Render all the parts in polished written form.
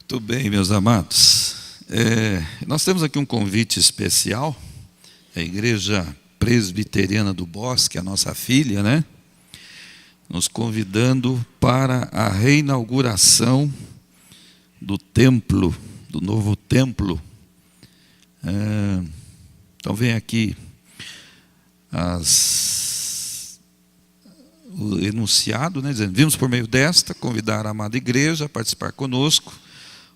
Muito bem, meus amados. Nós temos aqui um convite especial. A Igreja Presbiteriana do Bosque, a nossa filha, né? Nos convidando para a reinauguração do templo, do novo templo. Então vem aqui o enunciado, né, dizendo: vimos por meio desta convidar a amada igreja a participar conosco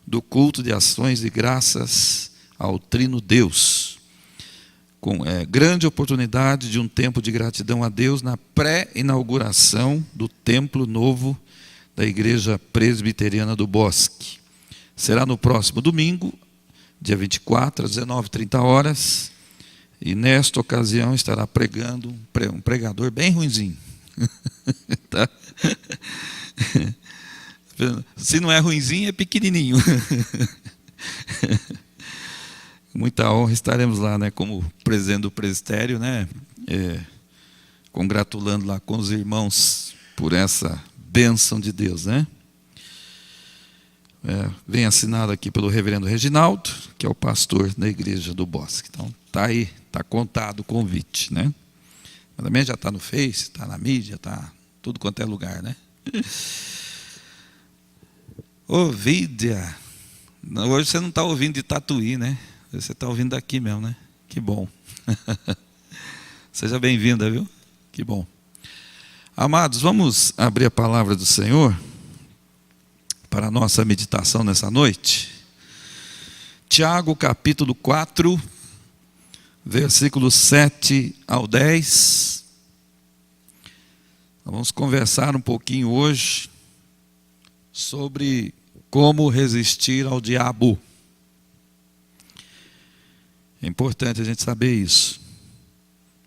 do culto de ações de graças ao Trino Deus, com grande oportunidade de um tempo de gratidão a Deus na pré-inauguração do templo novo da Igreja Presbiteriana do Bosque. Será no próximo domingo, dia 24, às 19h30, e nesta ocasião estará pregando um pregador bem ruinzinho. Tá? Se não é ruinzinho, é pequenininho. Muita honra, estaremos lá, né, como presidente do presbitério, né, congratulando lá com os irmãos por essa bênção de Deus, né? Vem assinado aqui pelo reverendo Reginaldo, que é o pastor da Igreja do Bosque. Então, está aí, está contado o convite, né? Mas também já está no Face, está na mídia, está tudo quanto é lugar, né? Ovídia. Hoje você não está ouvindo de Tatuí, né? Você está ouvindo daqui mesmo, né? Que bom. Seja bem-vinda, viu? Que bom. Amados, vamos abrir a palavra do Senhor para a nossa meditação nessa noite. Tiago, capítulo 4, versículos 7 ao 10. Nós vamos conversar um pouquinho hoje sobre como resistir ao diabo. É importante a gente saber isso,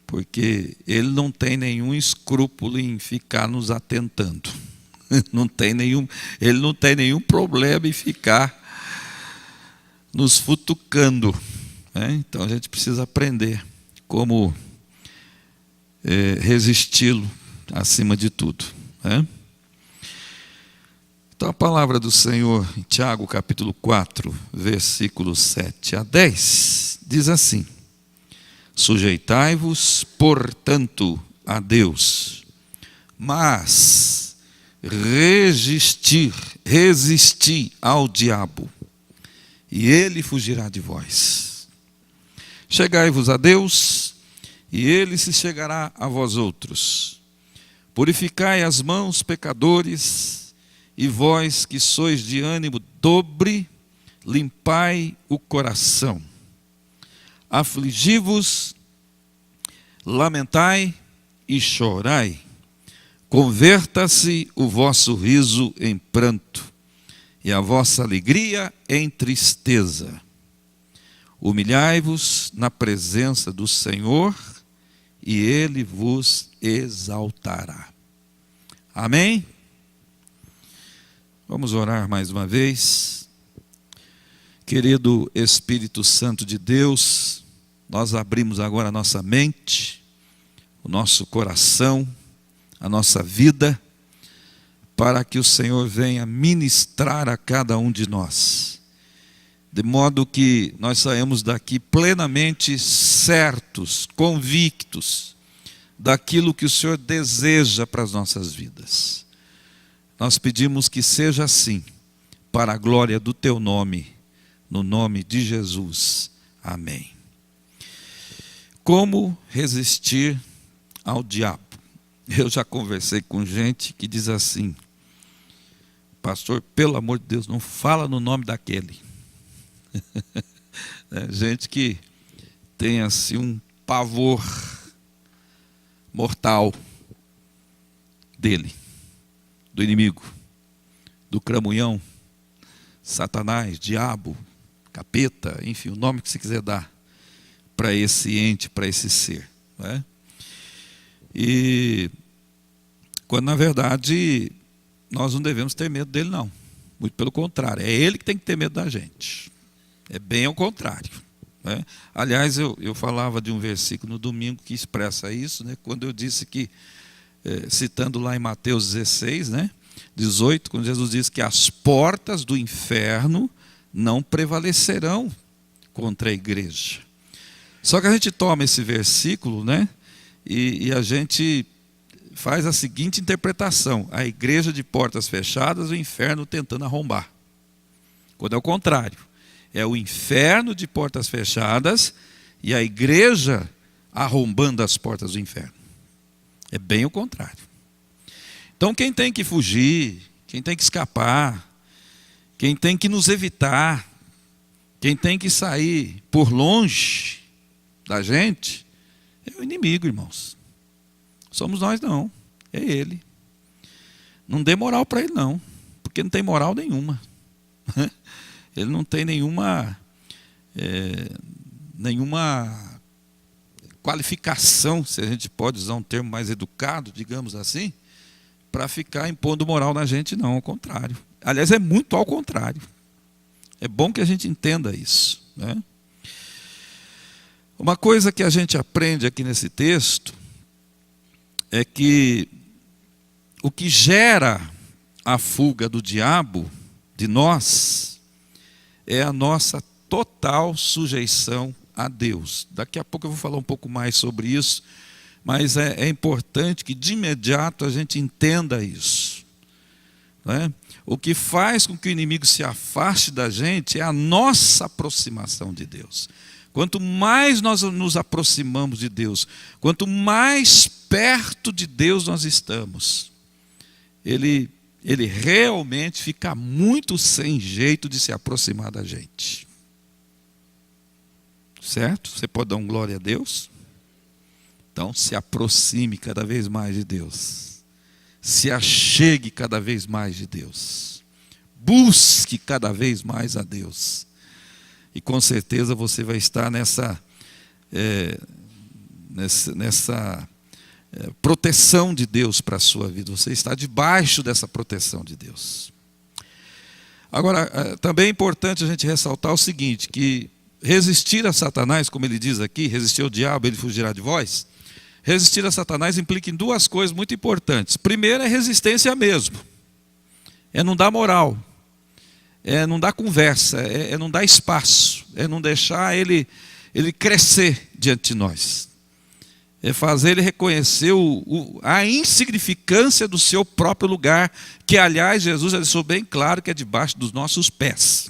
porque ele não tem nenhum escrúpulo em ficar nos atentando. Ele não tem nenhum problema em ficar nos futucando, né? Então a gente precisa aprender como resisti-lo acima de tudo, né? Então a palavra do Senhor em Tiago capítulo 4, versículos 7 a 10, diz assim: sujeitai-vos, portanto, a Deus, mas resisti ao diabo, e ele fugirá de vós. Chegai-vos a Deus, e ele se chegará a vós outros. Purificai as mãos, pecadores, e vós que sois de ânimo dobre, limpai o coração. Afligi-vos, lamentai e chorai. Converta-se o vosso riso em pranto, e a vossa alegria em tristeza. Humilhai-vos na presença do Senhor, e Ele vos exaltará. Amém? Vamos orar mais uma vez. Querido Espírito Santo de Deus, nós abrimos agora a nossa mente, o nosso coração, a nossa vida, para que o Senhor venha ministrar a cada um de nós, de modo que nós saímos daqui plenamente certos, convictos daquilo que o Senhor deseja para as nossas vidas. Nós pedimos que seja assim, para a glória do Teu nome, no nome de Jesus. Amém. Como resistir ao diabo? Eu já conversei com gente que diz assim: pastor, pelo amor de Deus, não fala no nome daquele. Gente que tem assim um pavor mortal dele, do inimigo, do cramunhão, Satanás, diabo, capeta, enfim, o nome que você quiser dar para esse ente, para esse ser, né? E quando na verdade nós não devemos ter medo dele, não. Muito pelo contrário, é ele que tem que ter medo da gente. É bem ao contrário, né? Aliás, eu falava de um versículo no domingo que expressa isso, né? Quando eu disse que, citando lá em Mateus 16, né? 18, quando Jesus diz que as portas do inferno não prevalecerão contra a igreja. Só que a gente toma esse versículo, né? E a gente faz a seguinte interpretação: a igreja de portas fechadas, o inferno tentando arrombar. Quando é o contrário, é o inferno de portas fechadas e a igreja arrombando as portas do inferno. É bem o contrário. Então quem tem que fugir, quem tem que escapar, quem tem que nos evitar, quem tem que sair por longe da gente, é o inimigo, irmãos. Somos nós não, é ele. Não dê moral para ele não, porque não tem moral nenhuma. Ele não tem nenhuma qualificação, se a gente pode usar um termo mais educado, digamos assim, para ficar impondo moral na gente, não, ao contrário. Aliás, é muito ao contrário. É bom que a gente entenda isso, né? Uma coisa que a gente aprende aqui nesse texto é que o que gera a fuga do diabo de nós é a nossa total sujeição a Deus. Daqui a pouco eu vou falar um pouco mais sobre isso, mas é importante que de imediato a gente entenda isso, né? O que faz com que o inimigo se afaste da gente é a nossa aproximação de Deus. Quanto mais nós nos aproximamos de Deus, quanto mais perto de Deus nós estamos, ele realmente fica muito sem jeito de se aproximar da gente. Certo? Você pode dar um glória a Deus? Então se aproxime cada vez mais de Deus. Se achegue cada vez mais de Deus. Busque cada vez mais a Deus. E com certeza você vai estar nessa proteção de Deus para a sua vida. Você está debaixo dessa proteção de Deus. Agora, também é importante a gente ressaltar o seguinte, que resistir a Satanás, como ele diz aqui, resistir ao diabo, ele fugirá de vós. Resistir a Satanás implica em duas coisas muito importantes. Primeiro é resistência mesmo. É não dar moral. É não dar conversa. É não dar espaço. É não deixar ele crescer diante de nós. É fazer ele reconhecer a insignificância do seu próprio lugar, que aliás Jesus já deixou bem claro que é debaixo dos nossos pés.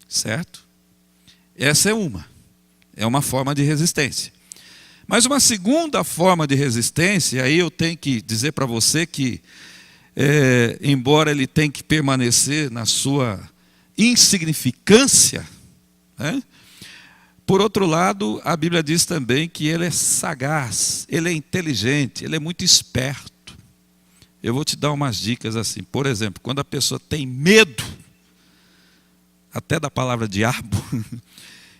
Certo? Essa é uma forma de resistência. Mas uma segunda forma de resistência, aí eu tenho que dizer para você que, embora ele tenha que permanecer na sua insignificância, né? Por outro lado, a Bíblia diz também que ele é sagaz, ele é inteligente, ele é muito esperto. Eu vou te dar umas dicas assim. Por exemplo, quando a pessoa tem medo, até da palavra diabo,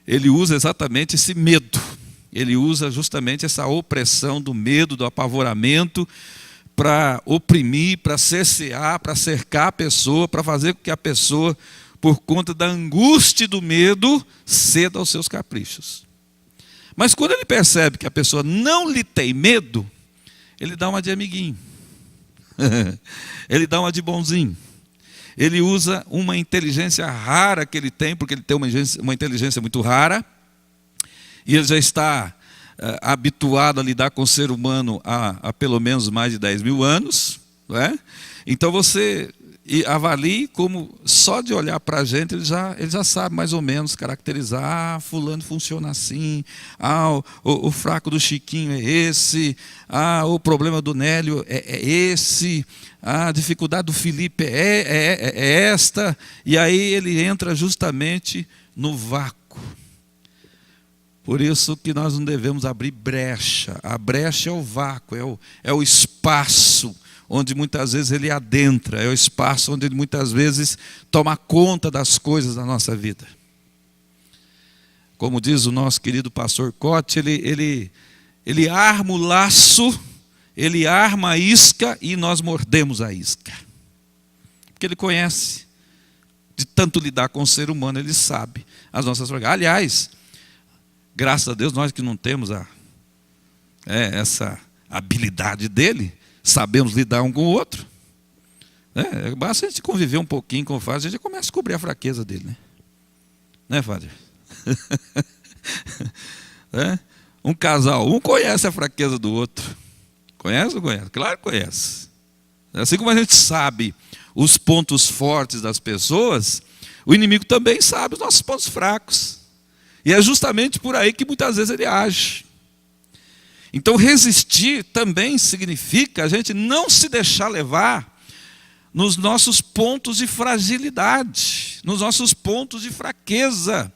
ele usa exatamente esse medo. Ele usa justamente essa opressão do medo, do apavoramento, para oprimir, para cercear, para cercar a pessoa, para fazer com que a pessoa, por conta da angústia e do medo, ceda aos seus caprichos. Mas quando ele percebe que a pessoa não lhe tem medo, ele dá uma de amiguinho. Ele dá uma de bonzinho. Ele usa uma inteligência rara que ele tem, porque ele tem uma inteligência muito rara, e ele já está habituado a lidar com o ser humano há pelo menos mais de 10 mil anos. Não é? Então você avalie como, só de olhar para a gente, ele já sabe mais ou menos caracterizar. Fulano funciona assim, o fraco do Chiquinho é esse, o problema do Nélio é esse, a dificuldade do Felipe é esta, e aí ele entra justamente no vácuo. Por isso que nós não devemos abrir brecha. A brecha é o vácuo, é o espaço onde muitas vezes ele adentra, é o espaço onde ele muitas vezes toma conta das coisas da nossa vida. Como diz o nosso querido pastor Cote, ele arma o laço, ele arma a isca e nós mordemos a isca. Porque ele conhece, de tanto lidar com o ser humano, ele sabe as nossas fraquezas. Aliás, graças a Deus, nós que não temos essa habilidade dele, sabemos lidar um com o outro. Basta a gente conviver um pouquinho com o Fábio, a gente já começa a descobrir a fraqueza dele, né? Né, Fábio? Um casal, um conhece a fraqueza do outro. Conhece ou não conhece? Claro que conhece. Assim como a gente sabe os pontos fortes das pessoas, o inimigo também sabe os nossos pontos fracos. E é justamente por aí que muitas vezes ele age. Então resistir também significa a gente não se deixar levar nos nossos pontos de fragilidade, nos nossos pontos de fraqueza,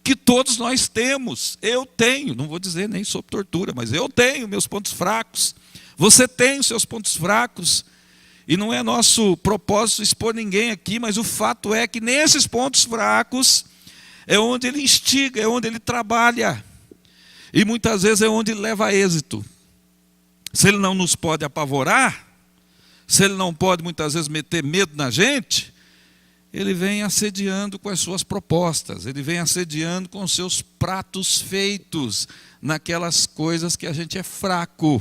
que todos nós temos. Eu tenho, não vou dizer nem sob tortura, mas eu tenho meus pontos fracos. Você tem os seus pontos fracos. E não é nosso propósito expor ninguém aqui, mas o fato é que nesses pontos fracos é onde ele instiga, é onde ele trabalha. E muitas vezes é onde ele leva a êxito. Se ele não nos pode apavorar, se ele não pode muitas vezes meter medo na gente, ele vem assediando com as suas propostas, ele vem assediando com os seus pratos feitos naquelas coisas que a gente é fraco.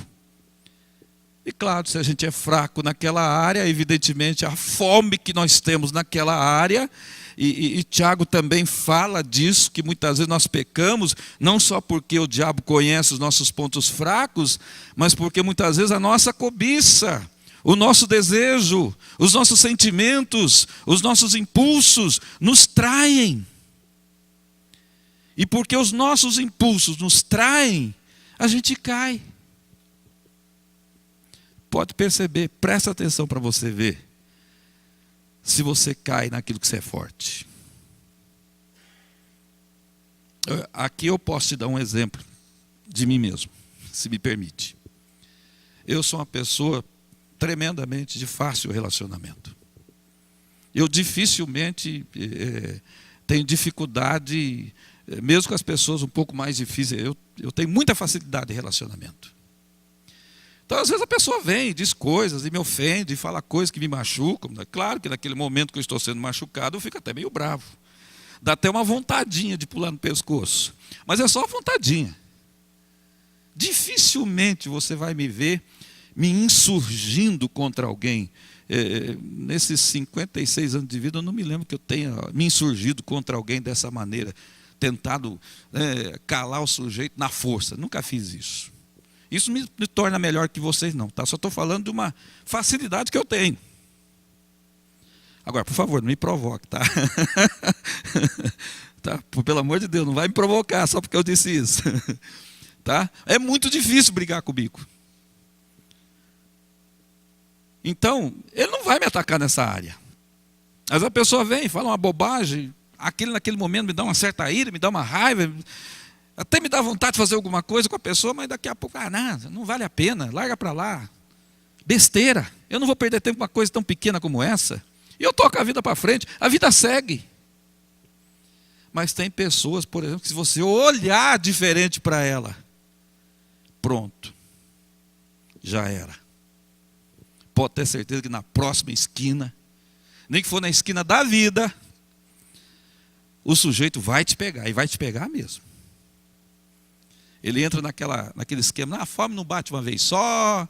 E claro, se a gente é fraco naquela área, evidentemente a fome que nós temos naquela área, e Tiago também fala disso, que muitas vezes nós pecamos, não só porque o diabo conhece os nossos pontos fracos, mas porque muitas vezes a nossa cobiça, o nosso desejo, os nossos sentimentos, os nossos impulsos nos traem. E porque os nossos impulsos nos traem, a gente cai. Pode perceber, presta atenção para você ver se você cai naquilo que você é forte. Aqui eu posso te dar um exemplo de mim mesmo, se me permite. Eu sou uma pessoa tremendamente de fácil relacionamento. Eu dificilmente tenho dificuldade, mesmo com as pessoas um pouco mais difíceis, eu tenho muita facilidade de relacionamento. Então, às vezes a pessoa vem, diz coisas, e me ofende, e fala coisas que me machucam. Claro que naquele momento que eu estou sendo machucado, eu fico até meio bravo. Dá até uma vontadinha de pular no pescoço. Mas é só uma vontadinha. Dificilmente você vai me ver me insurgindo contra alguém. Nesses 56 anos de vida, eu não me lembro que eu tenha me insurgido contra alguém dessa maneira. Tentado calar o sujeito na força. Nunca fiz isso. Isso me torna melhor que vocês não, tá? Só estou falando de uma facilidade que eu tenho. Agora, por favor, não me provoque, tá? Tá? Pelo amor de Deus, não vai me provocar só porque eu disse isso. Tá? É muito difícil brigar comigo. Então, ele não vai me atacar nessa área. Mas a pessoa vem e fala uma bobagem, naquele momento me dá uma certa ira, me dá uma raiva, até me dá vontade de fazer alguma coisa com a pessoa, mas daqui a pouco, nada, não vale a pena, larga para lá. Besteira, eu não vou perder tempo com uma coisa tão pequena como essa. E eu toco a vida para frente, a vida segue. Mas tem pessoas, por exemplo, que se você olhar diferente para ela, pronto, já era. Pode ter certeza que na próxima esquina, nem que for na esquina da vida, o sujeito vai te pegar, e vai te pegar mesmo. Ele entra naquele esquema, a fome não bate uma vez só,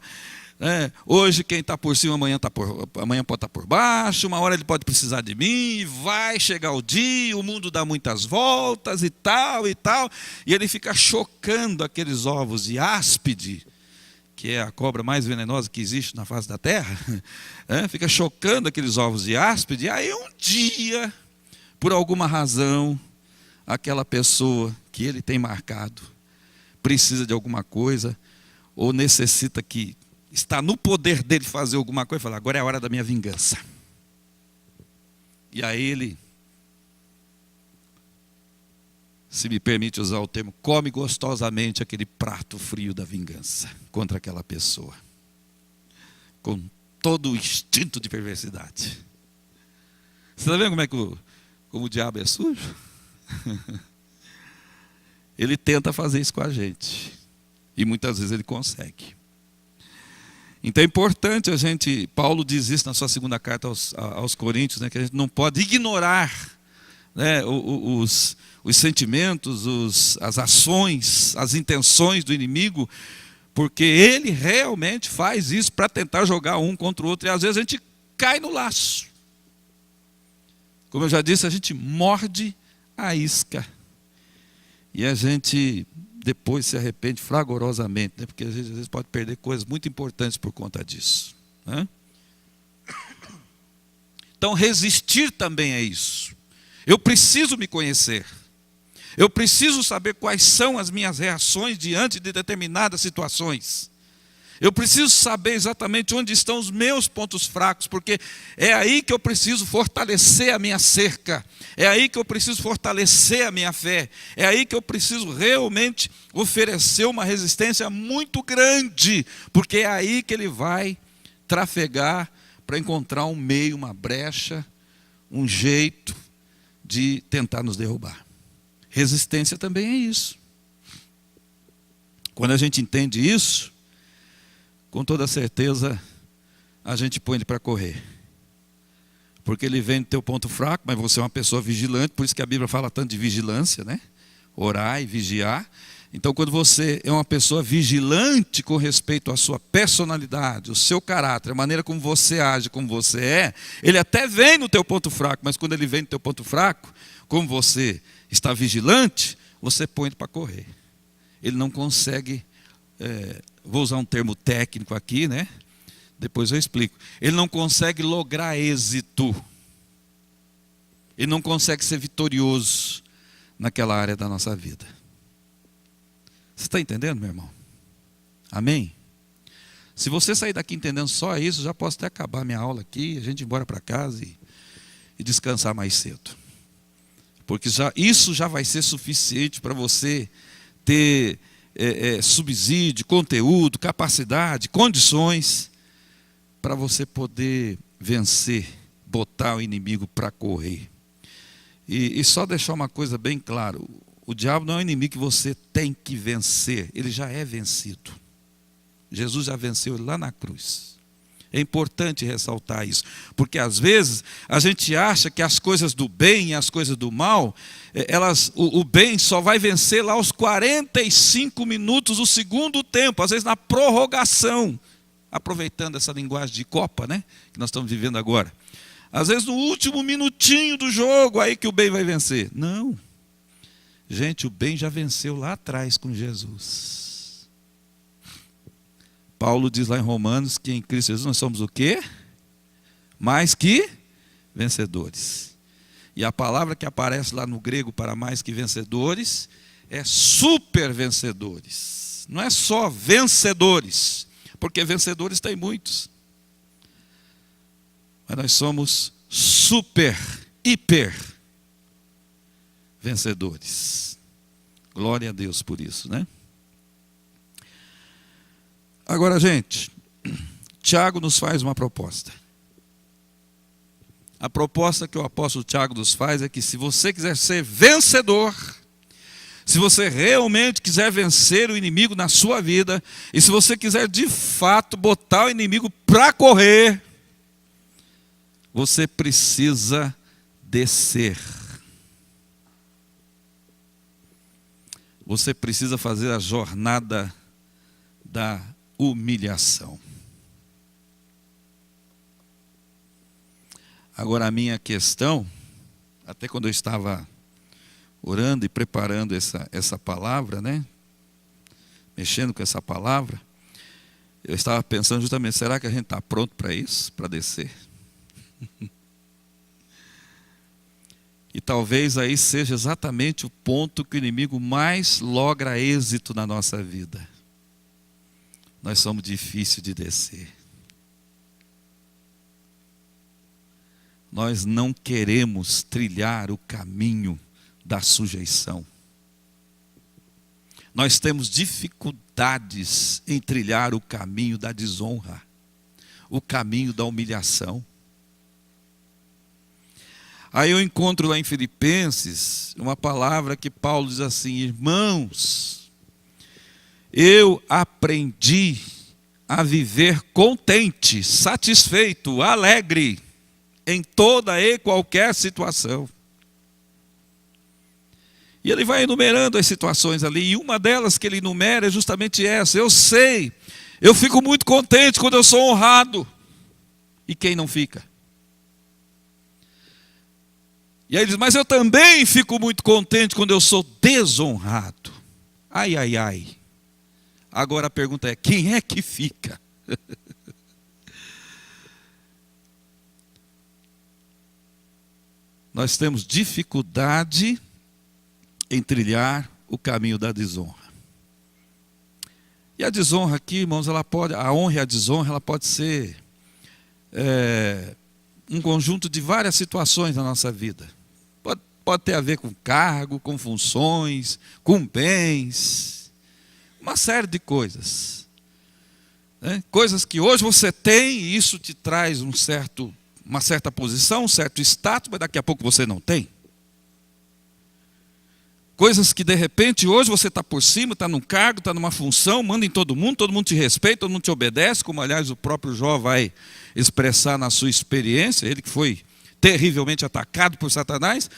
hoje quem está por cima, amanhã pode estar por baixo, uma hora ele pode precisar de mim, e vai chegar o dia, o mundo dá muitas voltas e tal, e ele fica chocando aqueles ovos de áspide, que é a cobra mais venenosa que existe na face da terra, fica chocando aqueles ovos de áspide, e aí um dia, por alguma razão, aquela pessoa que ele tem marcado, precisa de alguma coisa, ou necessita que está no poder dele fazer alguma coisa, e fala, agora é a hora da minha vingança. E aí ele, se me permite usar o termo, come gostosamente aquele prato frio da vingança contra aquela pessoa, com todo o instinto de perversidade. Você está vendo como o diabo é sujo? Ele tenta fazer isso com a gente. E muitas vezes ele consegue. Então é importante Paulo diz isso na sua segunda carta aos Coríntios, que a gente não pode ignorar os sentimentos, as ações, as intenções do inimigo, porque ele realmente faz isso para tentar jogar um contra o outro. E às vezes a gente cai no laço. Como eu já disse, a gente morde a isca. E a gente depois se arrepende fragorosamente, né? Porque às vezes pode perder coisas muito importantes por conta disso, né? Então resistir também é isso. Eu preciso me conhecer. Eu preciso saber quais são as minhas reações diante de determinadas situações. Eu preciso saber exatamente onde estão os meus pontos fracos, porque é aí que eu preciso fortalecer a minha cerca, é aí que eu preciso fortalecer a minha fé, é aí que eu preciso realmente oferecer uma resistência muito grande, porque é aí que ele vai trafegar para encontrar um meio, uma brecha, um jeito de tentar nos derrubar. Resistência também é isso. Quando a gente entende isso, com toda certeza, a gente põe ele para correr. Porque ele vem do teu ponto fraco, mas você é uma pessoa vigilante, por isso que a Bíblia fala tanto de vigilância, né? Orar e vigiar. Então, quando você é uma pessoa vigilante com respeito à sua personalidade, o seu caráter, a maneira como você age, como você é, ele até vem no teu ponto fraco, mas quando ele vem no teu ponto fraco, como você está vigilante, você põe ele para correr. Ele não consegue... vou usar um termo técnico aqui, né? Depois eu explico. Ele não consegue lograr êxito. Ele não consegue ser vitorioso naquela área da nossa vida. Você está entendendo, meu irmão? Amém? Se você sair daqui entendendo só isso, já posso até acabar minha aula aqui, a gente ir embora para casa e descansar mais cedo. Porque isso já vai ser suficiente para você ter... subsídio, conteúdo, capacidade, condições para você poder vencer, botar o inimigo para correr. E só deixar uma coisa bem clara, o diabo não é um inimigo que você tem que vencer, ele já é vencido. Jesus já venceu ele lá na cruz. É importante ressaltar isso, porque às vezes a gente acha que as coisas do bem e as coisas do mal, o bem só vai vencer lá aos 45 minutos do segundo tempo, às vezes na prorrogação, aproveitando essa linguagem de Copa, né, que nós estamos vivendo agora. Às vezes no último minutinho do jogo, aí que o bem vai vencer. Não. Gente, o bem já venceu lá atrás com Jesus. Paulo diz lá em Romanos que em Cristo Jesus nós somos o quê? Mais que vencedores. E a palavra que aparece lá no grego para mais que vencedores é super vencedores. Não é só vencedores, porque vencedores tem muitos. Mas nós somos super, hiper vencedores. Glória a Deus por isso, né? Agora, gente, Tiago nos faz uma proposta. A proposta que o apóstolo Tiago nos faz é que se você quiser ser vencedor, se você realmente quiser vencer o inimigo na sua vida, e se você quiser de fato botar o inimigo para correr, você precisa descer. Você precisa fazer a jornada da humilhação. Agora a minha questão, até quando eu estava orando e preparando essa palavra, né? Mexendo com essa palavra, eu estava pensando justamente, será que a gente está pronto para isso? Para descer? E talvez aí seja exatamente o ponto que o inimigo mais logra êxito na nossa vida. Nós somos difíceis de descer. Nós não queremos trilhar o caminho da sujeição. Nós temos dificuldades em trilhar o caminho da desonra, o caminho da humilhação. Aí eu encontro lá em Filipenses uma palavra que Paulo diz assim: irmãos, eu aprendi a viver contente, satisfeito, alegre, em toda e qualquer situação. E ele vai enumerando as situações ali, e uma delas que ele enumera é justamente essa. Eu sei, eu fico muito contente quando eu sou honrado. E quem não fica? E aí ele diz, mas eu também fico muito contente quando eu sou desonrado. Ai, ai, ai. Agora a pergunta é, quem é que fica? Nós temos dificuldade em trilhar o caminho da desonra. E a desonra aqui, irmãos, a honra e a desonra, ela pode ser um conjunto de várias situações na nossa vida. Pode ter a ver com cargo, com funções, com bens, uma série de coisas. Coisas que hoje você tem e isso te traz uma certa posição, um certo status, mas daqui a pouco você não tem. Coisas que de repente hoje você está por cima, está num cargo, está numa função, manda em todo mundo te respeita, todo mundo te obedece, como aliás o próprio Jó vai expressar na sua experiência, ele que foi terrivelmente atacado por Satanás.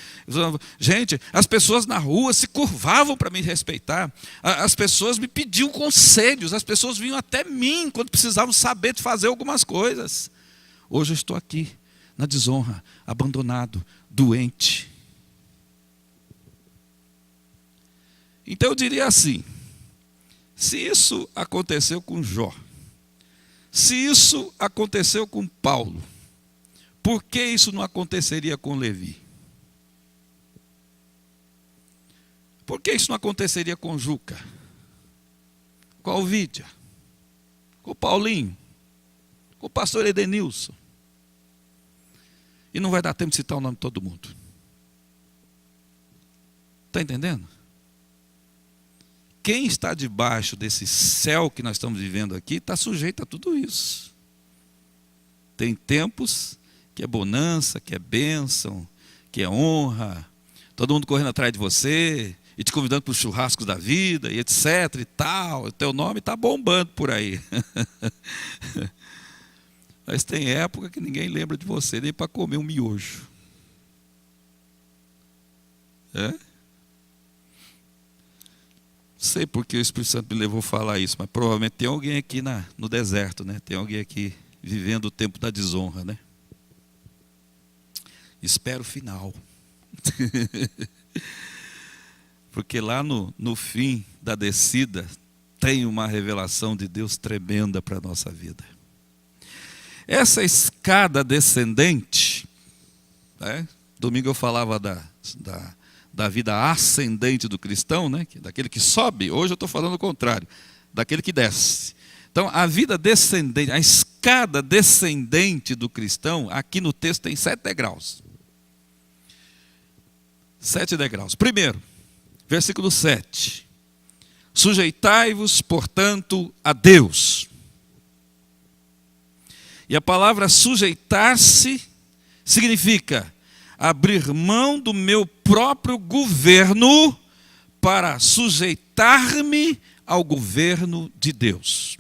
Gente, as pessoas na rua se curvavam para me respeitar, as pessoas me pediam conselhos, as pessoas vinham até mim quando precisavam saber de fazer algumas coisas. Hoje eu estou aqui, na desonra, abandonado, doente. Então eu diria assim, se isso aconteceu com Jó, se isso aconteceu com Paulo, por que isso não aconteceria com Levi? Por que isso não aconteceria com Juca? Com a Ovídia? Com o Paulinho? Com o pastor Edenilson? E não vai dar tempo de citar o nome de todo mundo. Está entendendo? Quem está debaixo desse céu que nós estamos vivendo aqui, está sujeito a tudo isso. Tem tempos que é bonança, que é bênção, que é honra, todo mundo correndo atrás de você, e te convidando para os churrascos da vida, e etc e tal, o teu nome está bombando por aí. Mas tem época que ninguém lembra de você, nem para comer um miojo. Não sei porque o Espírito Santo me levou a falar isso, mas provavelmente tem alguém aqui no deserto, né? Tem alguém aqui vivendo o tempo da desonra, né? Espero o final. Porque lá no fim da descida tem uma revelação de Deus tremenda para a nossa vida. Essa escada descendente, domingo eu falava da vida ascendente do cristão, né? Daquele que sobe. Hoje eu estou falando o contrário, daquele que desce. Então a vida descendente, a escada descendente do cristão, aqui no texto tem 7 degraus. 7 degraus. Primeiro, versículo 7. Sujeitai-vos, portanto, a Deus. E a palavra sujeitar-se significa abrir mão do meu próprio governo para sujeitar-me ao governo de Deus.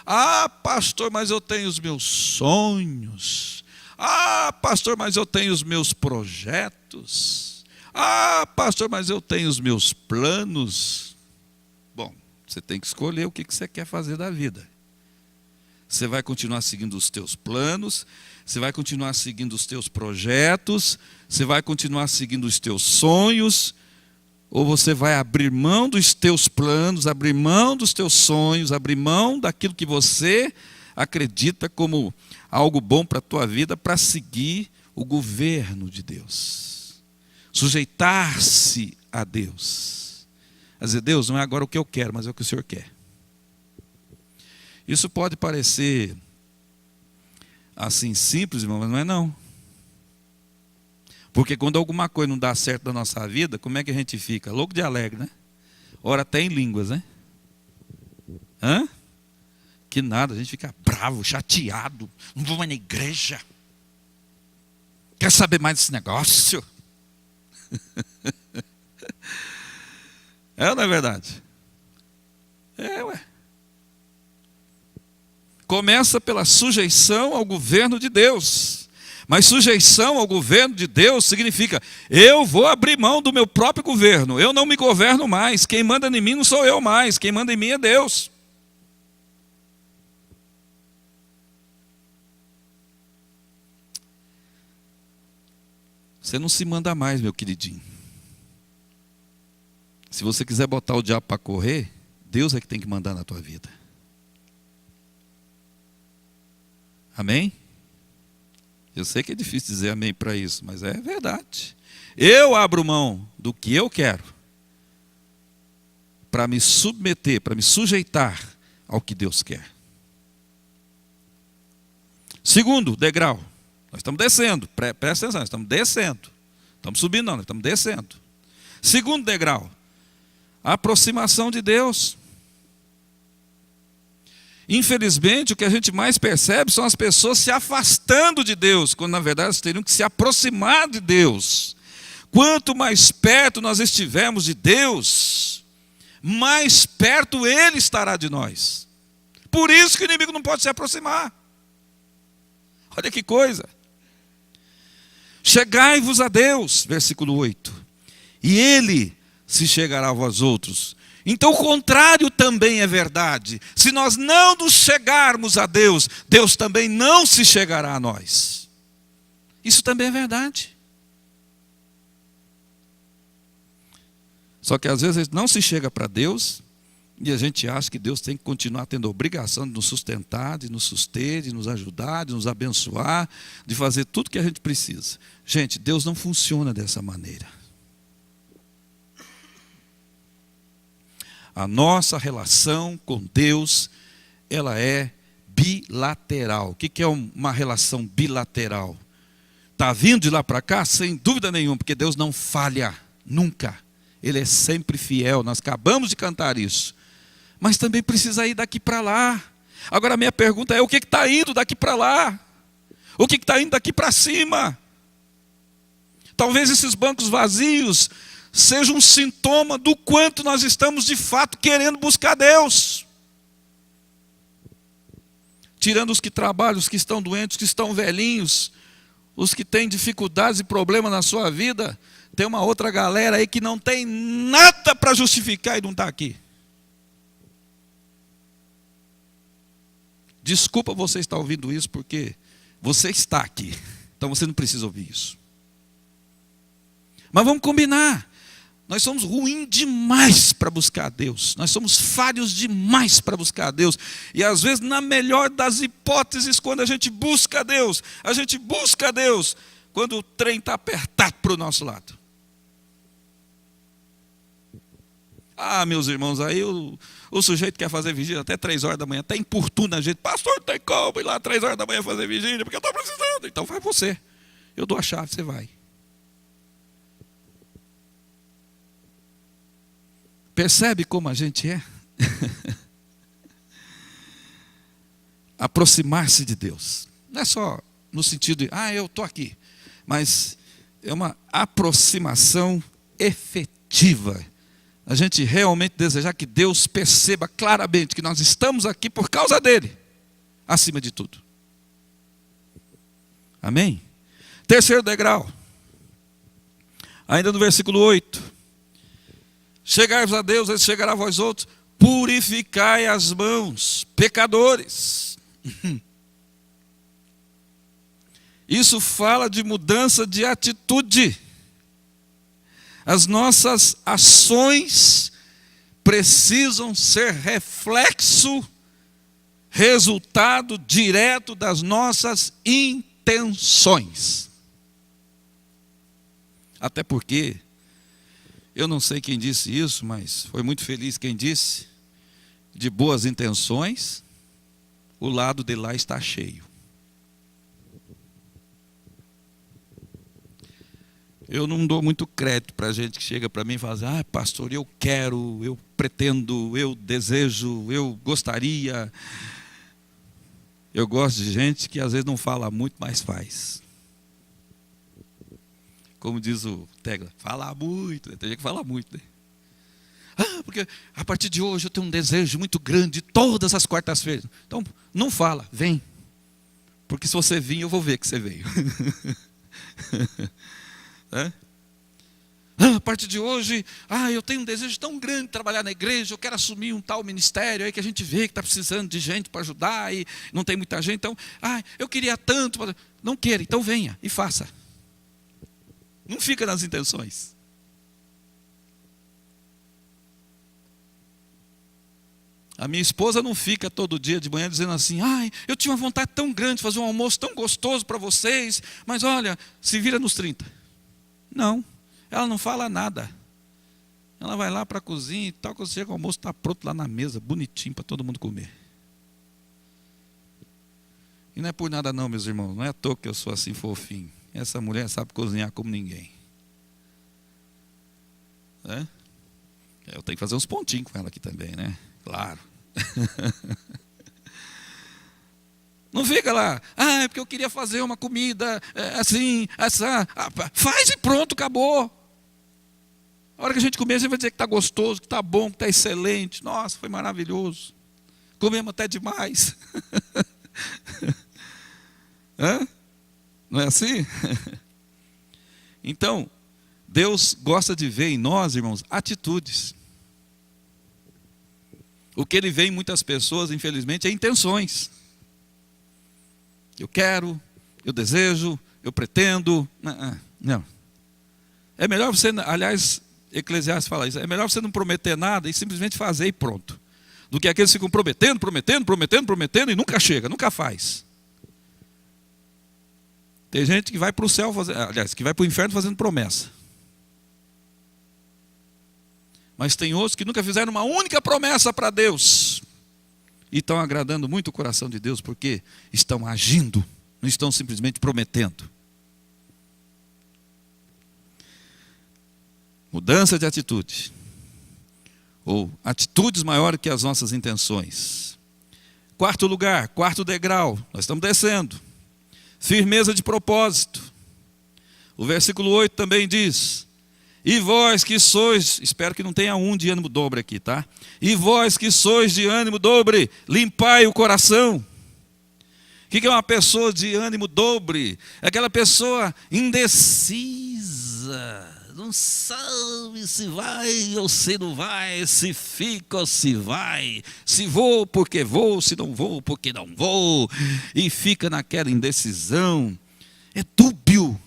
Ah, pastor, mas eu tenho os meus sonhos. Ah, pastor, mas eu tenho os meus projetos. Ah, pastor, mas eu tenho os meus planos. Bom, você tem que escolher o que você quer fazer da vida. Você vai continuar seguindo os teus planos, você vai continuar seguindo os teus projetos, você vai continuar seguindo os teus sonhos, ou você vai abrir mão dos teus planos, abrir mão dos teus sonhos, abrir mão daquilo que você acredita como algo bom para a tua vida, para seguir o governo de Deus. Sujeitar-se a Deus. Quer dizer, Deus, não é agora o que eu quero, mas é o que o Senhor quer. Isso pode parecer assim simples, irmão, mas não é não. Porque quando alguma coisa não dá certo na nossa vida, como é que a gente fica? Louco de alegre, né? Ora até em línguas, né? Que nada, a gente fica bravo, chateado. Não vou mais na igreja. Quer saber mais desse negócio? Não é verdade? Ué. Começa pela sujeição ao governo de Deus. Mas sujeição ao governo de Deus significa, eu vou abrir mão do meu próprio governo. Eu não me governo mais. Quem manda em mim não sou eu mais. Quem manda em mim é Deus. Você não se manda mais, meu queridinho. Se você quiser botar o diabo para correr, Deus é que tem que mandar na tua vida. Amém? Eu sei que é difícil dizer amém para isso, mas é verdade. Eu abro mão do que eu quero para me submeter, para me sujeitar ao que Deus quer. Segundo degrau, nós estamos descendo, presta atenção, nós estamos descendo. Estamos subindo não, nós estamos descendo. Segundo degrau, a aproximação de Deus. Infelizmente, o que a gente mais percebe são as pessoas se afastando de Deus, quando na verdade elas teriam que se aproximar de Deus. Quanto mais perto nós estivermos de Deus, mais perto Ele estará de nós. Por isso que o inimigo não pode se aproximar. Olha que coisa. Chegai-vos a Deus, versículo 8, e Ele se chegará a vós outros. Então o contrário também é verdade. Se nós não nos chegarmos a Deus, Deus também não se chegará a nós. Isso também é verdade. Só que às vezes a gente não se chega para Deus e a gente acha que Deus tem que continuar tendo a obrigação de nos sustentar, de nos suster, de nos ajudar, de nos abençoar, de fazer tudo que a gente precisa. Gente, Deus não funciona dessa maneira. A nossa relação com Deus, ela é bilateral. O que é uma relação bilateral? Está vindo de lá para cá? Sem dúvida nenhuma, porque Deus não falha, nunca. Ele é sempre fiel, nós acabamos de cantar isso. Mas também precisa ir daqui para lá. Agora a minha pergunta é, o que está indo daqui para lá? O que está indo daqui para cima? Talvez esses bancos vazios seja um sintoma do quanto nós estamos de fato querendo buscar Deus. Tirando os que trabalham, os que estão doentes, os que estão velhinhos, os que têm dificuldades e problemas na sua vida, tem uma outra galera aí que não tem nada para justificar e não está aqui. Desculpa você estar ouvindo isso, porque você está aqui, então você não precisa ouvir isso. Mas vamos combinar. Nós somos ruins demais para buscar a Deus. Nós somos falhos demais para buscar a Deus. E às vezes, na melhor das hipóteses, quando a gente busca a Deus quando o trem está apertado para o nosso lado. Ah, meus irmãos, aí o sujeito quer fazer vigília até 3 horas da manhã, até importuna a gente. Pastor, tem como ir lá 3 horas da manhã fazer vigília? Porque eu estou precisando. Então vai você. Eu dou a chave, você vai. Percebe como a gente é? Aproximar-se de Deus. Não é só no sentido de, eu estou aqui. Mas é uma aproximação efetiva. A gente realmente desejar que Deus perceba claramente que nós estamos aqui por causa dEle. Acima de tudo. Amém? Terceiro degrau. Ainda no versículo 8. Chegai-vos a Deus, Ele chegará a vós outros. Purificai as mãos, pecadores. Isso fala de mudança de atitude. As nossas ações precisam ser reflexo, resultado direto das nossas intenções. Até porque, eu não sei quem disse isso, mas foi muito feliz quem disse, de boas intenções, o lado de lá está cheio. Eu não dou muito crédito para gente que chega para mim e fala assim, pastor, eu quero, eu pretendo, eu desejo, eu gostaria. Eu gosto de gente que às vezes não fala muito, mas faz. Como diz o Tegla, fala muito, né? Tem gente que fala muito, né? Porque a partir de hoje eu tenho um desejo muito grande, todas as quartas-feiras. Então, não fala, vem. Porque se você vir, eu vou ver que você veio. A partir de hoje, eu tenho um desejo tão grande de trabalhar na igreja, eu quero assumir um tal ministério aí que a gente vê que está precisando de gente para ajudar e não tem muita gente, então, eu queria tanto. Não queira, então venha e faça. Não fica nas intenções. A minha esposa não fica todo dia de manhã dizendo assim: ai, eu tinha uma vontade tão grande de fazer um almoço tão gostoso para vocês, mas olha, se vira nos 30. Não, ela não fala nada. Ela vai lá para a cozinha e tal, quando chega o almoço está pronto lá na mesa, bonitinho para todo mundo comer. E não é por nada não, meus irmãos, não é à toa que eu sou assim fofinho. Essa mulher sabe cozinhar como ninguém. É? Eu tenho que fazer uns pontinhos com ela aqui também, né? Claro. Não fica lá, é porque eu queria fazer uma comida assim, essa. Faz e pronto, acabou. A hora que a gente comer, a gente vai dizer que está gostoso, que está bom, que está excelente. Nossa, foi maravilhoso. Comemos até demais. Hã? Não é assim? Então, Deus gosta de ver em nós, irmãos, atitudes. O que Ele vê em muitas pessoas, infelizmente, é intenções. Eu quero, eu desejo, eu pretendo. Não. É melhor você, aliás, Eclesiastes fala isso, é melhor você não prometer nada e simplesmente fazer e pronto. Do que aqueles que ficam prometendo e nunca chega, nunca faz. Tem gente que vai para o céu, que vai para o inferno fazendo promessa. Mas tem outros que nunca fizeram uma única promessa para Deus. E estão agradando muito o coração de Deus, porque estão agindo, não estão simplesmente prometendo. Mudança de atitude. Ou atitudes maiores que as nossas intenções. Quarto lugar, quarto degrau, nós estamos descendo. Firmeza de propósito. O versículo 8 também diz: e vós que sois, espero que não tenha um de ânimo dobre aqui, tá? E vós que sois de ânimo dobre, limpai o coração. O que é uma pessoa de ânimo dobre? É aquela pessoa indecisa. Não sabe se vai ou se não vai, se fica ou se vai, se vou porque vou, se não vou porque não vou, e fica naquela indecisão. É dúbio.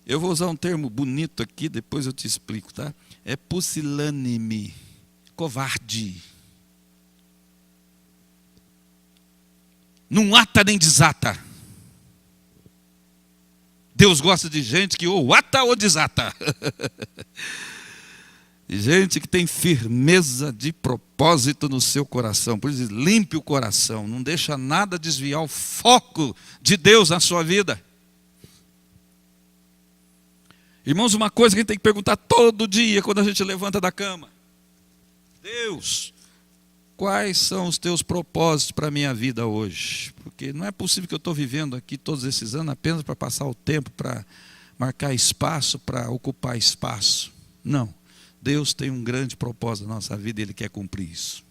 Eu vou usar um termo bonito aqui, depois eu te explico, tá? É pusilânime, covarde. Não ata nem desata. Deus gosta de gente que ou ata ou desata. Gente que tem firmeza de propósito no seu coração. Por isso, limpe o coração. Não deixa nada desviar o foco de Deus na sua vida. Irmãos, uma coisa que a gente tem que perguntar todo dia quando a gente levanta da cama: Deus, quais são os teus propósitos para a minha vida hoje? Porque não é possível que eu estou vivendo aqui todos esses anos apenas para passar o tempo, para marcar espaço, para ocupar espaço. Não. Deus tem um grande propósito na nossa vida e Ele quer cumprir isso.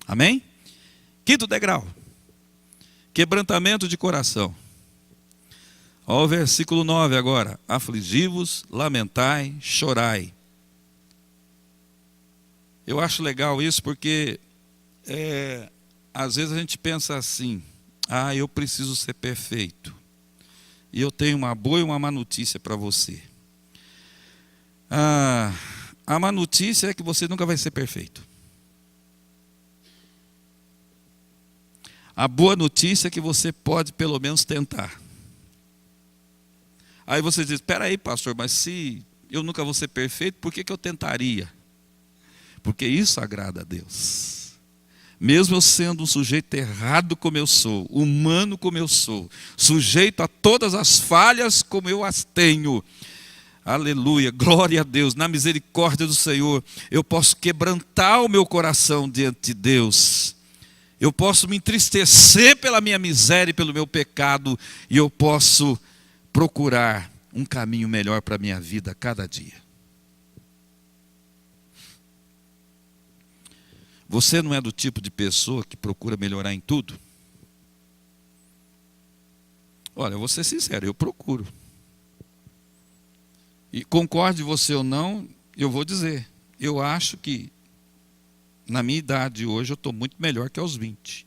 Amém? Quinto degrau. Quebrantamento de coração. Olha o versículo 9 agora. Afligi-vos, lamentai, chorai. Eu acho legal isso porque às vezes a gente pensa assim: eu preciso ser perfeito. E eu tenho uma boa e uma má notícia para você. A má notícia é que você nunca vai ser perfeito. A boa notícia é que você pode pelo menos tentar. Aí você diz: espera aí, pastor, mas se eu nunca vou ser perfeito, por que eu tentaria? Porque isso agrada a Deus. Mesmo eu sendo um sujeito errado como eu sou, humano como eu sou, sujeito a todas as falhas como eu as tenho, aleluia, glória a Deus, na misericórdia do Senhor, eu posso quebrantar o meu coração diante de Deus. Eu posso me entristecer pela minha miséria e pelo meu pecado, e eu posso procurar um caminho melhor para a minha vida a cada dia. Você não é do tipo de pessoa que procura melhorar em tudo? Olha, eu vou ser sincero, eu procuro. E concorde você ou não, eu vou dizer, eu acho que na minha idade hoje eu estou muito melhor que aos 20.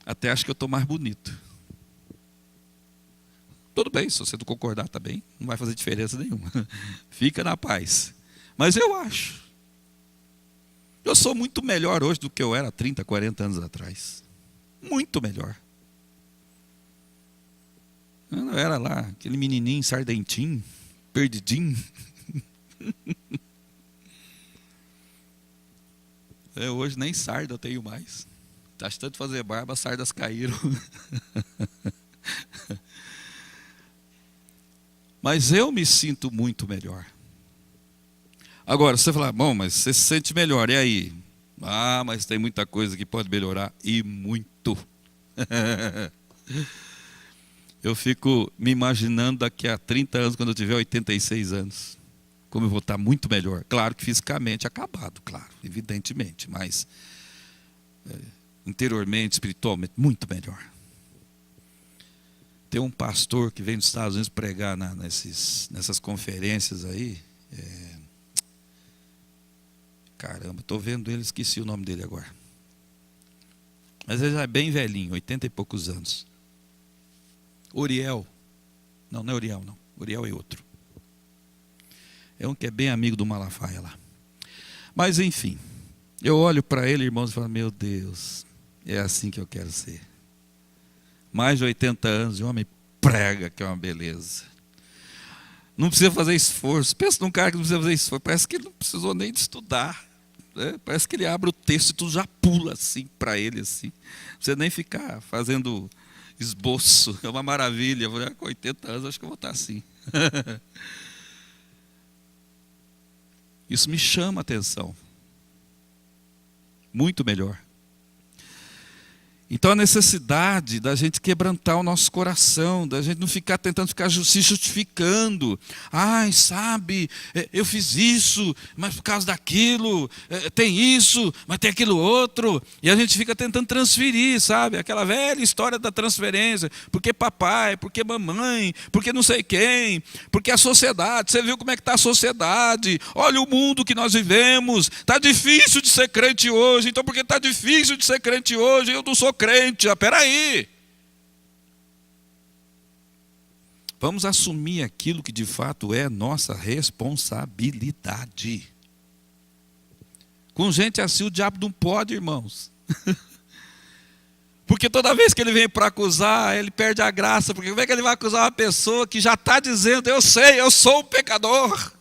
Até acho que eu estou mais bonito. Tudo bem, se você não concordar também, não vai fazer diferença nenhuma. Fica na paz. Mas eu acho. Eu sou muito melhor hoje do que eu era 30, 40 anos atrás. Muito melhor. Eu não era lá, aquele menininho sardentinho, perdidinho. Hoje nem sarda eu tenho mais. Tá de tanto fazer barba, as sardas caíram. Mas eu me sinto muito melhor. Agora, você fala, bom, mas você se sente melhor, e aí? Ah, mas tem muita coisa que pode melhorar, e muito. Eu fico me imaginando daqui a 30 anos, quando eu tiver 86 anos, como eu vou estar muito melhor. Claro que fisicamente acabado, claro, evidentemente, mas interiormente, espiritualmente, muito melhor. Tem um pastor que vem dos Estados Unidos pregar nessas conferências aí. Caramba, estou vendo ele, esqueci o nome dele agora. Mas ele já é bem velhinho, 80 e poucos anos. Uriel. Não, não é Uriel, não. Uriel é outro. É um que é bem amigo do Malafaia lá. Mas enfim, eu olho para ele, irmãos, e falo, meu Deus, é assim que eu quero ser. Mais de 80 anos, e o homem prega, que é uma beleza. Não precisa fazer esforço. Pensa num cara que não precisa fazer esforço. Parece que ele não precisou nem de estudar. Né? Parece que ele abre o texto e tudo já pula assim para ele. Assim. Não precisa nem ficar fazendo esboço. É uma maravilha. Com 80 anos, acho que eu vou estar assim. Isso me chama a atenção. Muito melhor. Então a necessidade da gente quebrantar o nosso coração, da gente não ficar tentando ficar se justificando. Ai, sabe, eu fiz isso, mas por causa daquilo, tem isso, mas tem aquilo outro. E a gente fica tentando transferir, sabe, aquela velha história da transferência. Porque papai, porque mamãe, porque não sei quem, porque a sociedade, você viu como é que está a sociedade, olha o mundo que nós vivemos, está difícil de ser crente hoje, então porque está difícil de ser crente hoje, eu não sou crente, peraí. Vamos assumir aquilo que de fato é nossa responsabilidade. Com gente assim o diabo não pode, irmãos. Porque toda vez que ele vem para acusar, ele perde a graça. Porque como é que ele vai acusar uma pessoa que já está dizendo, eu sei, eu sou um pecador.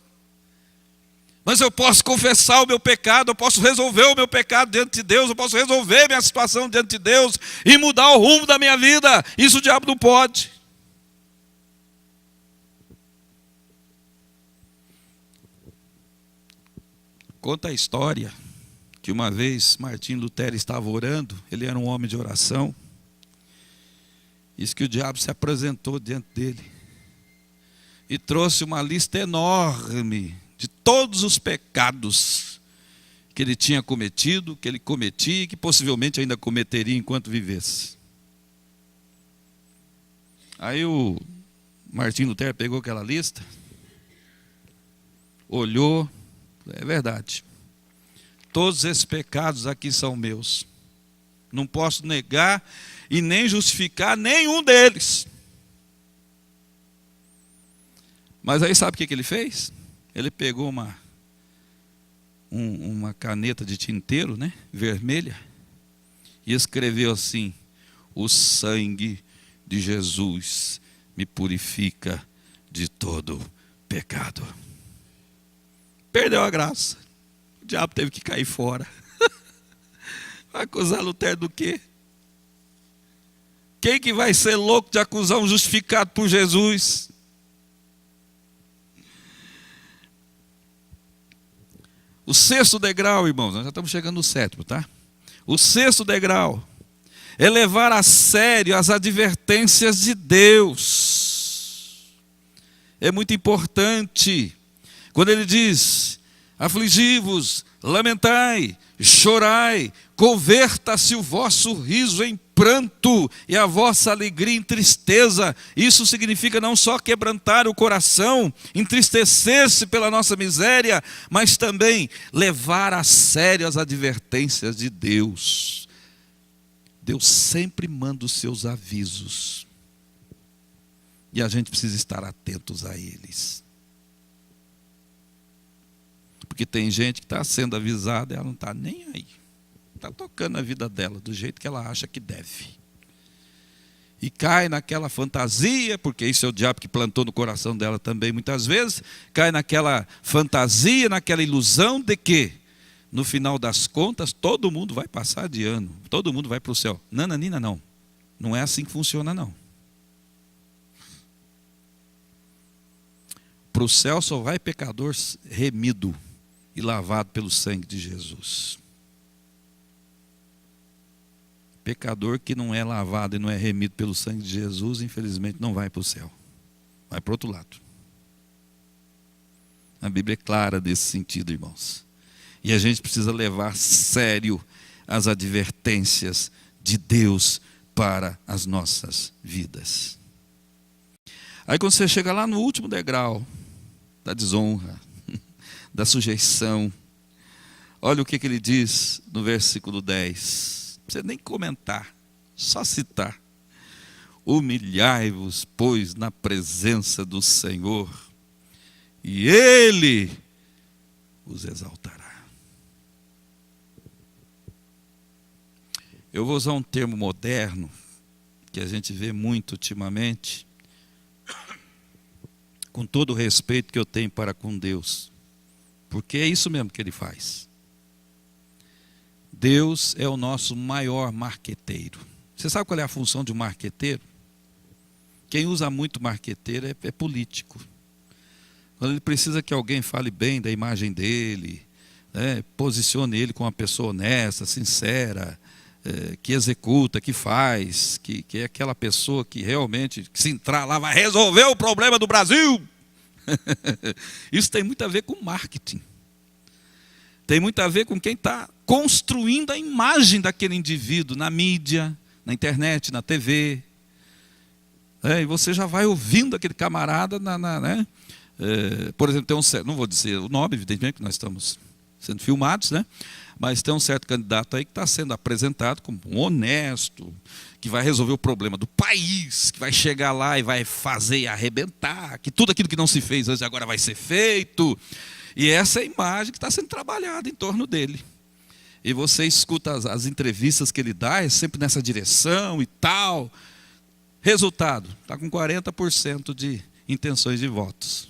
Mas eu posso confessar o meu pecado, eu posso resolver o meu pecado diante de Deus, eu posso resolver minha situação diante de Deus e mudar o rumo da minha vida. Isso o diabo não pode. Conta a história que uma vez Martim Lutero estava orando, ele era um homem de oração. Diz que o diabo se apresentou diante dele e trouxe uma lista enorme de todos os pecados que ele tinha cometido, que ele cometia e que possivelmente ainda cometeria enquanto vivesse. Aí o Martim Lutero pegou aquela lista, olhou, é verdade, todos esses pecados aqui são meus, não posso negar e nem justificar nenhum deles. Mas aí sabe o que ele fez? Ele pegou uma caneta de tinteiro, né, vermelha, e escreveu assim: o sangue de Jesus me purifica de todo pecado. Perdeu a graça. O diabo teve que cair fora. Vai acusar Lutero do quê? Quem que vai ser louco de acusar um justificado por Jesus? O sexto degrau, irmãos, nós já estamos chegando no sétimo, tá? O sexto degrau é levar a sério as advertências de Deus. É muito importante. Quando ele diz, afligi-vos, lamentai, chorai, converta-se o vosso riso em pranto e a vossa alegria em tristeza. Isso significa não só quebrantar o coração, entristecer-se pela nossa miséria, mas também levar a sério as advertências de Deus. Deus sempre manda os seus avisos. E a gente precisa estar atentos a eles. Porque tem gente que está sendo avisada e ela não está nem aí. Está tocando a vida dela do jeito que ela acha que deve. E cai naquela fantasia, porque isso é o diabo que plantou no coração dela também muitas vezes, cai naquela fantasia, naquela ilusão de que, no final das contas, todo mundo vai passar de ano, todo mundo vai para o céu. Nananina, não. Não é assim que funciona, não. Para o céu só vai pecador remido e lavado pelo sangue de Jesus. Pecador que não é lavado e não é remido pelo sangue de Jesus, infelizmente não vai para o céu. Vai para o outro lado. A Bíblia é clara nesse sentido, irmãos. E a gente precisa levar a sério as advertências de Deus para as nossas vidas. Aí quando você chega lá no último degrau da desonra, da sujeição, olha o que ele diz no versículo 10. Não precisa nem comentar, só citar. Humilhai-vos, pois, na presença do Senhor, e Ele os exaltará. Eu vou usar um termo moderno, que a gente vê muito ultimamente, com todo o respeito que eu tenho para com Deus, porque é isso mesmo que Ele faz. Deus é o nosso maior marqueteiro. Você sabe qual é a função de um marqueteiro? Quem usa muito marqueteiro é político. Quando ele precisa que alguém fale bem da imagem dele, né, posicione ele como uma pessoa honesta, sincera, que executa, que faz, que é aquela pessoa que realmente, se entrar lá, vai resolver o problema do Brasil. Isso tem muito a ver com marketing. Tem muito a ver com quem está construindo a imagem daquele indivíduo na mídia, na internet, na TV. E você já vai ouvindo aquele camarada, né? Por exemplo, tem um certo, não vou dizer o nome, evidentemente, que nós estamos sendo filmados, né? Mas tem um certo candidato aí que está sendo apresentado como um honesto, que vai resolver o problema do país, que vai chegar lá e vai fazer e arrebentar, que tudo aquilo que não se fez antes agora vai ser feito. E essa é a imagem que está sendo trabalhada em torno dele. E você escuta as entrevistas que ele dá, é sempre nessa direção e tal. Resultado, está com 40% de intenções de votos.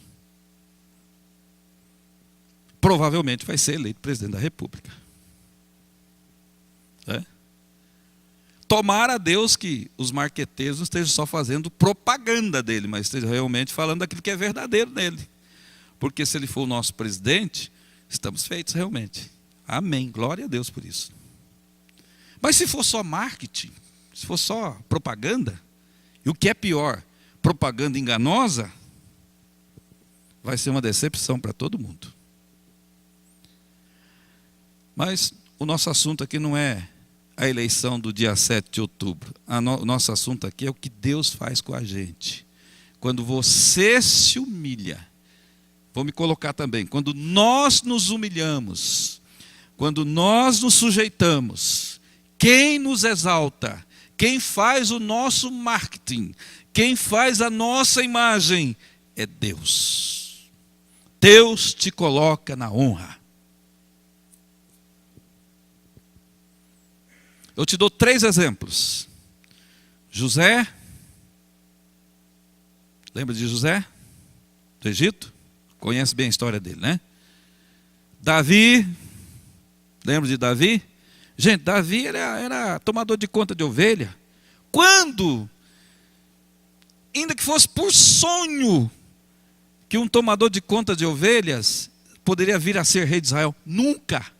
Provavelmente vai ser eleito presidente da República. Tomara a Deus que os marqueteiros não estejam só fazendo propaganda dele, mas estejam realmente falando daquilo que é verdadeiro nele. Porque se ele for o nosso presidente, estamos feitos realmente. Amém. Glória a Deus por isso. Mas se for só marketing, se for só propaganda, e o que é pior, propaganda enganosa, vai ser uma decepção para todo mundo. Mas o nosso assunto aqui não é a eleição do dia 7 de outubro. O nosso assunto aqui é o que Deus faz com a gente. Quando você se humilha, vou me colocar também, quando nós nos humilhamos, quando nós nos sujeitamos, quem nos exalta, quem faz o nosso marketing, quem faz a nossa imagem, é Deus. Deus te coloca na honra. Eu te dou 3 exemplos. José, lembra de José? Do Egito? Conhece bem a história dele, né? Davi, lembra de Davi? Gente, Davi era tomador de conta de ovelha. Quando, ainda que fosse por sonho, que um tomador de conta de ovelhas poderia vir a ser rei de Israel? Nunca.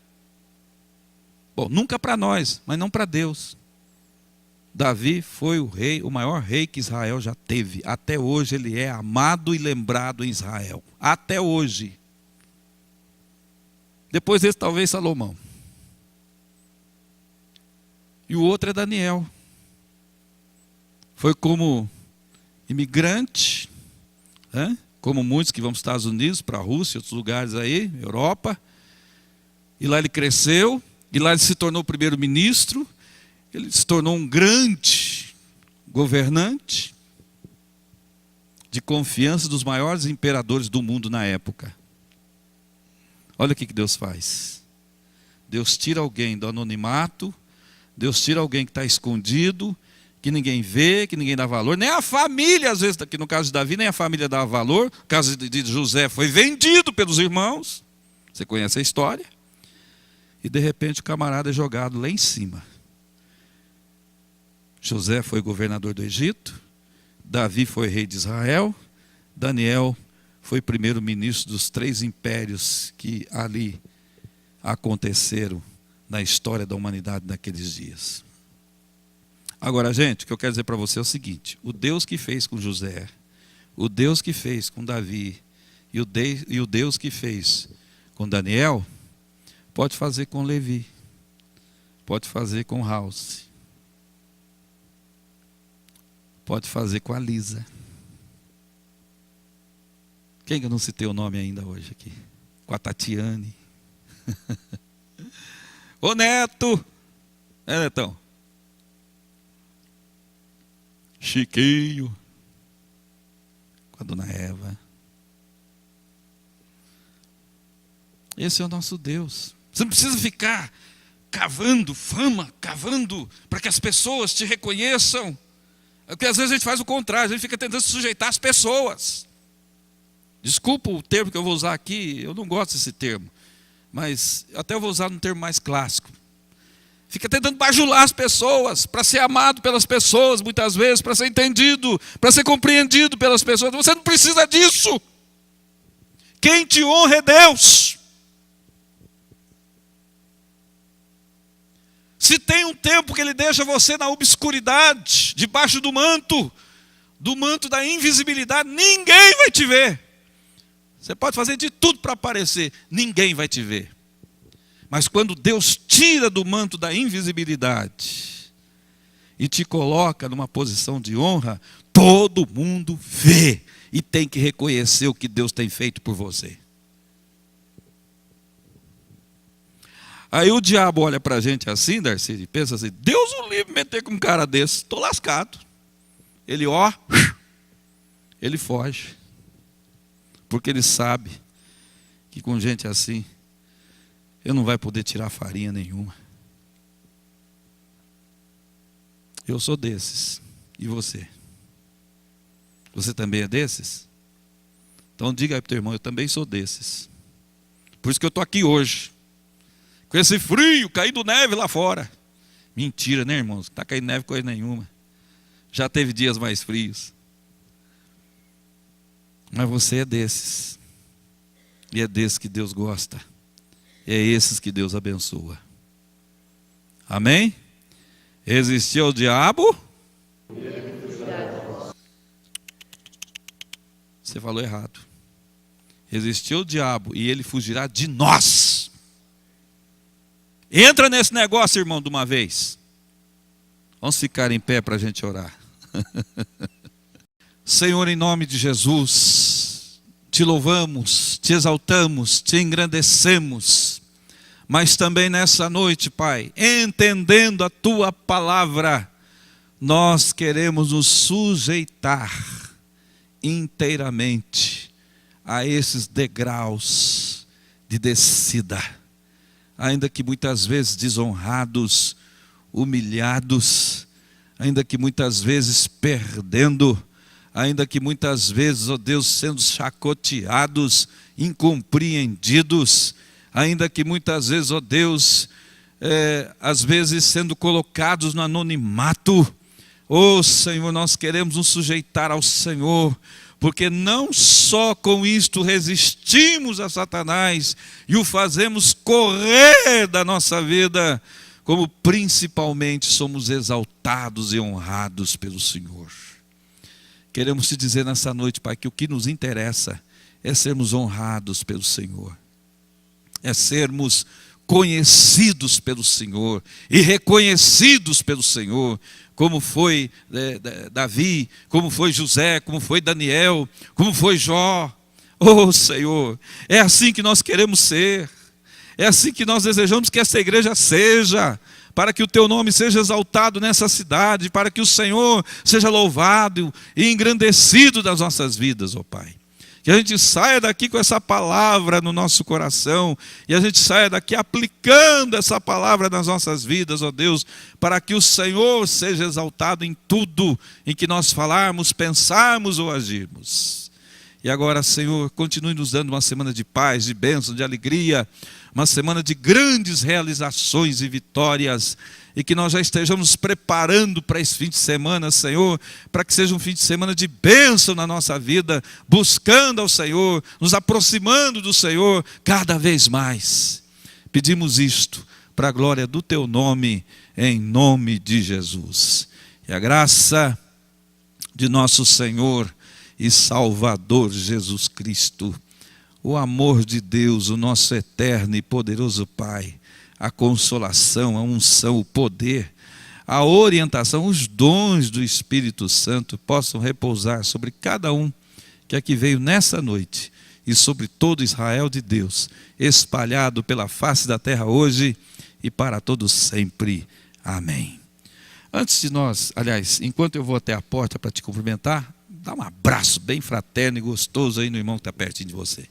Bom, nunca para nós, mas não para Deus. Davi foi o maior rei que Israel já teve. Até hoje ele é amado e lembrado em Israel. Até hoje. Depois desse, talvez Salomão. E o outro é Daniel. Foi como imigrante, como muitos que vão para os Estados Unidos, para a Rússia, outros lugares aí, Europa. E lá ele cresceu, e lá ele se tornou primeiro-ministro. Ele se tornou um grande governante, de confiança dos maiores imperadores do mundo na época. Olha o que Deus faz. Deus tira alguém do anonimato, Deus tira alguém que está escondido, que ninguém vê, que ninguém dá valor, nem a família, às vezes, aqui no caso de Davi, nem a família dá valor. No caso de José, foi vendido pelos irmãos, você conhece a história, e de repente o camarada é jogado lá em cima. José foi governador do Egito, Davi foi rei de Israel, Daniel foi primeiro-ministro dos 3 impérios que ali aconteceram na história da humanidade naqueles dias. Agora, gente, o que eu quero dizer para você é o seguinte: o Deus que fez com José, o Deus que fez com Davi e o Deus que fez com Daniel, pode fazer com Levi, pode fazer com House, pode fazer com a Lisa. Quem que eu não citei o nome ainda hoje aqui? Com a Tatiane. Ô Neto! É, Netão? Chiquinho. Com a dona Eva. Esse é o nosso Deus. Você não precisa ficar cavando fama, cavando para que as pessoas te reconheçam. Porque às vezes a gente faz o contrário, a gente fica tentando se sujeitar às pessoas. Desculpa o termo que eu vou usar aqui, eu não gosto desse termo, mas até eu vou usar um termo mais clássico. Fica tentando bajular as pessoas, para ser amado pelas pessoas, muitas vezes, para ser entendido, para ser compreendido pelas pessoas. Você não precisa disso. Quem te honra é Deus. Se tem um tempo que Ele deixa você na obscuridade, debaixo do manto da invisibilidade, ninguém vai te ver. Você pode fazer de tudo para aparecer, ninguém vai te ver. Mas quando Deus tira do manto da invisibilidade e te coloca numa posição de honra, todo mundo vê e tem que reconhecer o que Deus tem feito por você. Aí o diabo olha para a gente assim, Darcy, e pensa assim: Deus o livre meter com um cara desse, estou lascado. Ele ele foge. Porque ele sabe que com gente assim, ele não vai poder tirar farinha nenhuma. Eu sou desses. E você? Você também é desses? Então diga aí para o teu irmão: eu também sou desses. Por isso que eu estou aqui hoje. Com esse frio, caindo neve lá fora. Mentira, né, irmãos? Não está caindo neve coisa nenhuma. Já teve dias mais frios. Mas você é desses. E é desses que Deus gosta. É esses que Deus abençoa. Amém? Resistir ao diabo. Você falou errado. Resistir ao diabo e ele fugirá de nós. Entra nesse negócio, irmão, de uma vez. Vamos ficar em pé para a gente orar. Senhor, em nome de Jesus, te louvamos, te exaltamos, te engrandecemos, mas também nessa noite, Pai, entendendo a Tua palavra, nós queremos nos sujeitar inteiramente a esses degraus de descida, ainda que muitas vezes desonrados, humilhados, ainda que muitas vezes perdendo, ainda que muitas vezes, ó Deus, sendo chacoteados, incompreendidos, ainda que muitas vezes, ó Deus, às vezes sendo colocados no anonimato. Ó Senhor, nós queremos nos sujeitar ao Senhor, porque não só com isto resistimos a Satanás e o fazemos correr da nossa vida, como principalmente somos exaltados e honrados pelo Senhor. Queremos te dizer nessa noite, Pai, que o que nos interessa é sermos honrados pelo Senhor, é sermos conhecidos pelo Senhor e reconhecidos pelo Senhor, como foi Davi, como foi José, como foi Daniel, como foi Jó. Oh Senhor, é assim que nós queremos ser, é assim que nós desejamos que essa igreja seja, para que o teu nome seja exaltado nessa cidade, para que o Senhor seja louvado e engrandecido das nossas vidas, ó Pai. Que a gente saia daqui com essa palavra no nosso coração, e a gente saia daqui aplicando essa palavra nas nossas vidas, ó Deus, para que o Senhor seja exaltado em tudo em que nós falarmos, pensarmos ou agirmos. E agora, Senhor, continue nos dando uma semana de paz, de bênção, de alegria, uma semana de grandes realizações e vitórias, e que nós já estejamos preparando para esse fim de semana, Senhor, para que seja um fim de semana de bênção na nossa vida, buscando ao Senhor, nos aproximando do Senhor cada vez mais. Pedimos isto para a glória do teu nome, em nome de Jesus. E a graça de nosso Senhor e Salvador Jesus Cristo, o amor de Deus, o nosso eterno e poderoso Pai, a consolação, a unção, o poder, a orientação, os dons do Espírito Santo possam repousar sobre cada um que aqui veio nessa noite e sobre todo Israel de Deus, espalhado pela face da terra hoje e para todos sempre. Amém. Antes de nós, aliás, enquanto eu vou até a porta para te cumprimentar, dá um abraço bem fraterno e gostoso aí no irmão que está pertinho de você.